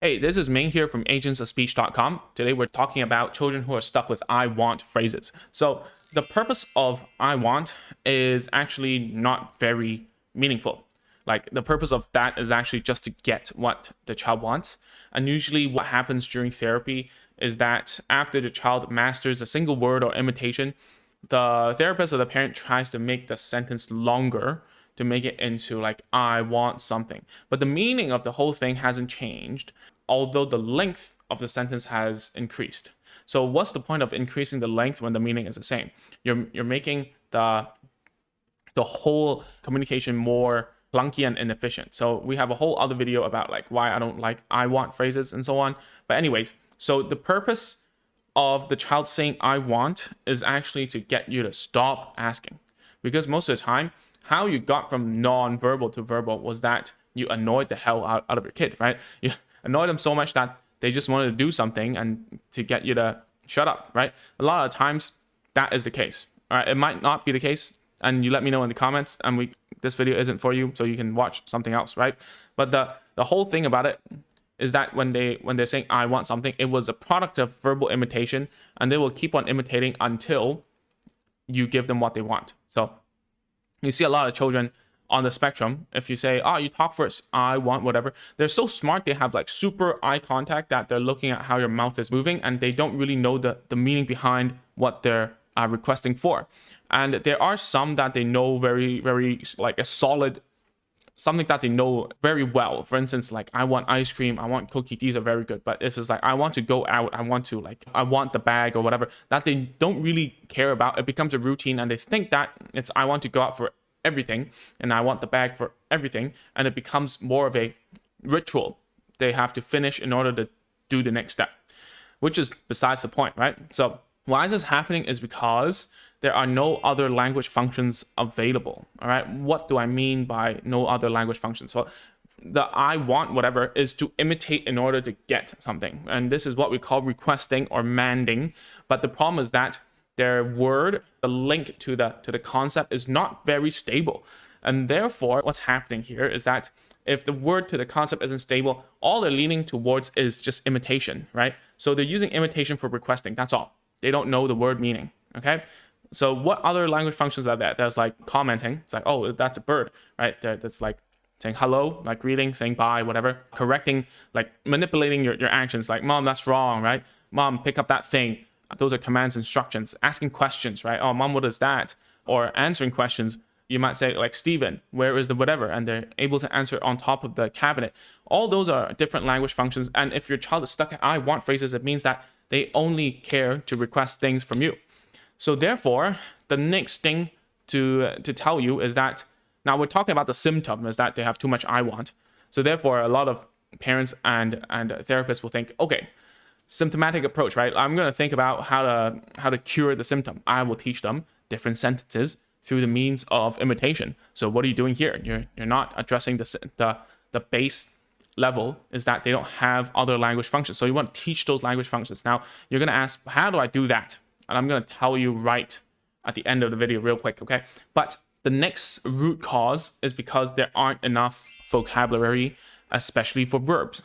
Hey, this is Ming here from agentsofspeech.com. Today we're talking about children who are stuck with I want phrases. So the purpose of I want is actually not very meaningful. Like the purpose of that is actually just to get what the child wants. And usually what happens during therapy is that after the child masters a single word or imitation, the therapist or the parent tries to make the sentence longer to make it into like, I want something. But the meaning of the whole thing hasn't changed, although the length of the sentence has increased. So what's the point of increasing the length when the meaning is the same? You're making the whole communication more clunky and inefficient. So we have a whole other video about like why I don't like I want phrases and so on. But anyways, so the purpose of the child saying I want is actually to get you to stop asking. Because most of the time, how you got from non-verbal to verbal was that you annoyed the hell out of your kid, right? You annoyed them so much that they just wanted to do something and to get you to shut up, right? A lot of times that is the case. All right, it might not be the case, and you let me know in the comments, and this video isn't for you, so you can watch something else, right? But the whole thing about it is that when they're saying I want something, it was a product of verbal imitation, and they will keep on imitating until you give them what they want. So you see a lot of children on the spectrum. If you say, oh, you talk first, I want whatever, they're so smart, they have like super eye contact that they're looking at how your mouth is moving, and they don't really know the meaning behind what they're requesting for. And there are some that they know very, very like a solid, something that they know very well. For instance, like I want ice cream, I want cookie, these are very good. But if it's like I want to go out, I want the bag or whatever, that they don't really care about, it becomes a routine, and they think that it's I want to go out for everything and I want the bag for everything, and it becomes more of a ritual they have to finish in order to do the next step, which is besides the point, right? So why is this happening is because there are no other language functions available. All right, what do I mean by no other language functions? So the I want whatever is to imitate in order to get something, and this is what we call requesting or manding. But the problem is that their word, the link to the concept, is not very stable, and therefore what's happening here is that if the word to the concept isn't stable, all they're leaning towards is just imitation, right? So they're using imitation for requesting. That's all. They don't know the word meaning. Okay. So what other language functions are there? There's like commenting. It's like, oh, that's a bird, right? That's like saying hello, like greeting, saying bye, whatever. Correcting, like manipulating your actions. Like, mom, that's wrong, right? Mom, pick up that thing. Those are commands, instructions. Asking questions, right? Oh, mom, what is that? Or answering questions. You might say like, Steven, where is the whatever? And they're able to answer on top of the cabinet. All those are different language functions. And if your child is stuck at I want phrases, it means that they only care to request things from you. So therefore, the next thing to tell you is that now we're talking about the symptom is that they have too much I want. So therefore, a lot of parents and therapists will think, okay, symptomatic approach, right? I'm going to think about how to cure the symptom. I will teach them different sentences through the means of imitation. So what are you doing here? You're not addressing the base level is that they don't have other language functions. So you want to teach those language functions. Now you're going to ask, how do I do that? And I'm going to tell you right at the end of the video real quick, okay? But the next root cause is because there aren't enough vocabulary, especially for verbs.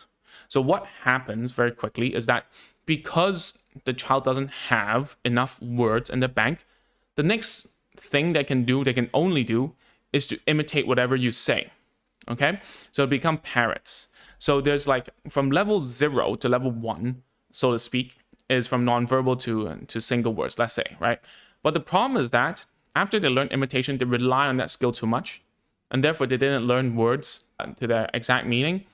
So what happens very quickly is that because the child doesn't have enough words in the bank, the next thing they can only do, is to imitate whatever you say, okay? So it become parrots. So there's like from level 0 to level 1, so to speak, is from nonverbal to single words, let's say, right? But the problem is that after they learn imitation, they rely on that skill too much, and therefore they didn't learn words to their exact meaning.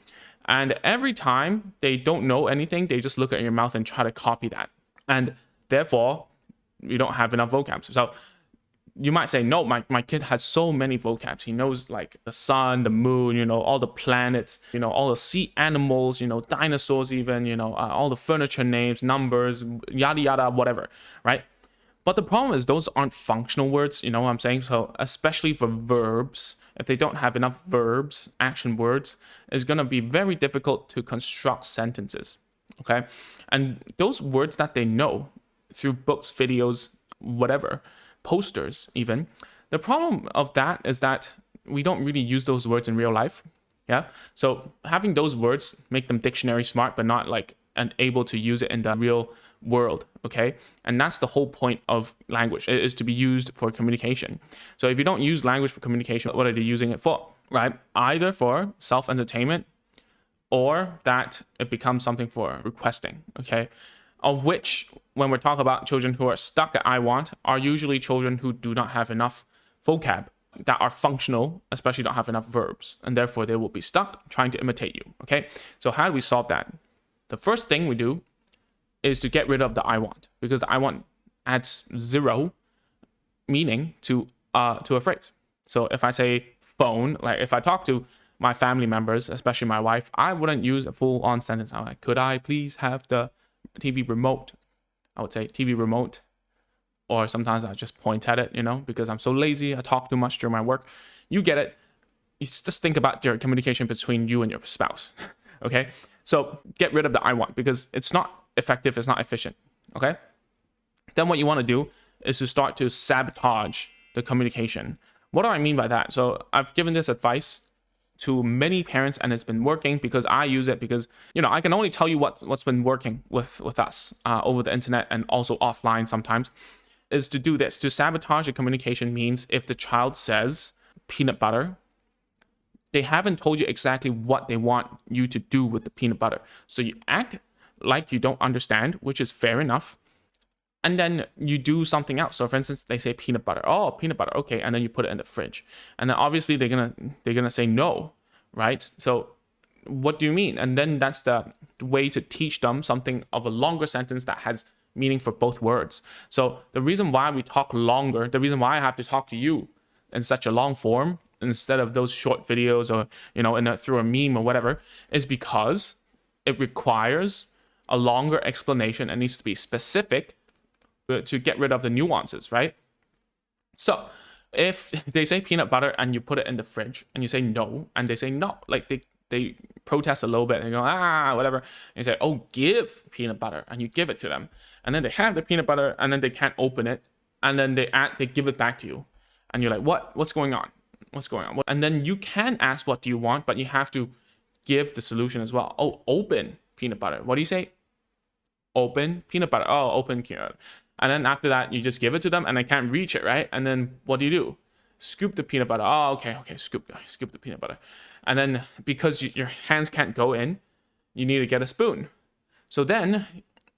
And every time they don't know anything, they just look at your mouth and try to copy that. And therefore, you don't have enough vocab. So you might say, no, my kid has so many vocabs. He knows like the sun, the moon, all the planets, all the sea animals, dinosaurs even, all the furniture names, numbers, yada, yada, whatever, right? But the problem is those aren't functional words, you know what I'm saying? So especially for verbs, if they don't have enough verbs, action words, it's going to be very difficult to construct sentences, okay? And those words that they know through books, videos, whatever, posters even, the problem of that is that we don't really use those words in real life. Yeah. So having those words make them dictionary smart, but not like and able to use it in the real world. Okay. And that's the whole point of language, is to be used for communication. So if you don't use language for communication, what are they using it for? Right? Either for self-entertainment or that it becomes something for requesting. Okay. Of which, when we're talking about children who are stuck at I want, are usually children who do not have enough vocab that are functional, especially don't have enough verbs, and therefore they will be stuck trying to imitate you. Okay, so how do we solve that? The first thing we do is to get rid of the I want, because the I want adds zero meaning to a phrase. So if I say phone, like if I talk to my family members, especially my wife, I wouldn't use a full-on sentence. I'm like, could I please have the TV remote? I would say TV remote. Or sometimes I just point at it, because I'm so lazy. I talk too much during my work. You get it. You just think about your communication between you and your spouse. Okay. So get rid of the I want, because it's not effective. It's not efficient. Okay. Then what you want to do is to start to sabotage the communication. What do I mean by that? So I've given this advice to many parents, and it's been working because I use it, because I can only tell you what's been working with us over the internet and also offline sometimes. Is to do this. To sabotage the communication means if the child says peanut butter, they haven't told you exactly what they want you to do with the peanut butter. So you act like you don't understand, which is fair enough. And then you do something else. So for instance, they say peanut butter. Oh, peanut butter. Okay. And then you put it in the fridge. And then obviously they're gonna say no, right? So what do you mean? And then that's the way to teach them something of a longer sentence that has meaning for both words. So the reason why we talk longer, the reason why I have to talk to you in such a long form instead of those short videos or through a meme or whatever, is because it requires a longer explanation and needs to be specific to get rid of the nuances, right? So if they say peanut butter and you put it in the fridge and you say no, and they say no, like they protest a little bit and go, whatever. And you say, oh, give peanut butter, and you give it to them. And then they have the peanut butter and then they can't open it. And then they give it back to you. And you're like, what's going on? What's going on? And then you can ask, what do you want? But you have to give the solution as well. Oh, open peanut butter. What do you say? Open peanut butter. Oh, open peanut butter. And then after that, you just give it to them and they can't reach it, right? And then what do? Scoop the peanut butter. Oh, okay, scoop the peanut butter. And then because your hands can't go in, you need to get a spoon. So then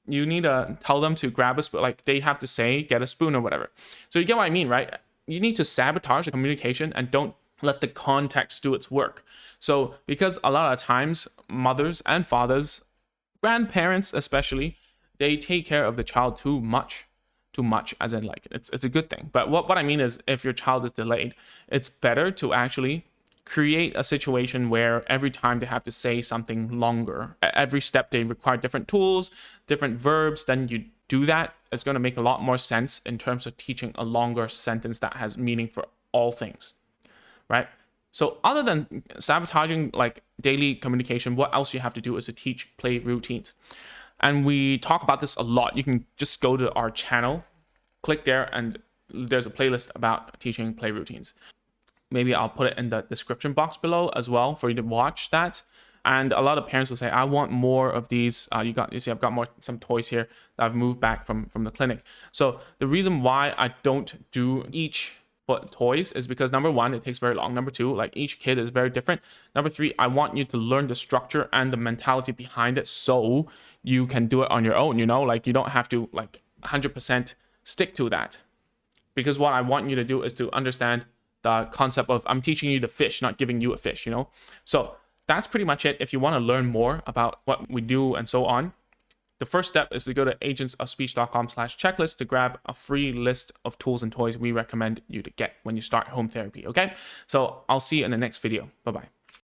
you need to tell them to grab a spoon. Like they have to say, get a spoon or whatever. So you get what I mean, right? You need to sabotage the communication and don't let the context do its work. So because a lot of times mothers and fathers, grandparents especially, they take care of the child too much, as in like it's a good thing. But what I mean is, if your child is delayed, it's better to actually create a situation where every time they have to say something longer, at every step they require different tools, different verbs, then you do that. It's going to make a lot more sense in terms of teaching a longer sentence that has meaning for all things, right? So other than sabotaging like daily communication, what else you have to do is to teach play routines. And we talk about this a lot. You can just go to our channel, click there, and there's a playlist about teaching play routines. Maybe I'll put it in the description box below as well for you to watch that. And a lot of parents will say, I want more of these. You see, I've got some toys here that I've moved back from the clinic. So the reason why I don't do each toys is because number one, it takes very long. Number two, like each kid is very different. Number three, I want you to learn the structure and the mentality behind it so you can do it on your own, like you don't have to like 100% stick to that. Because what I want you to do is to understand the concept of I'm teaching you the fish, not giving you a fish, So that's pretty much it. If you want to learn more about what we do and so on, the first step is to go to agentsofspeech.com/checklist to grab a free list of tools and toys we recommend you to get when you start home therapy, okay? So I'll see you in the next video. Bye-bye.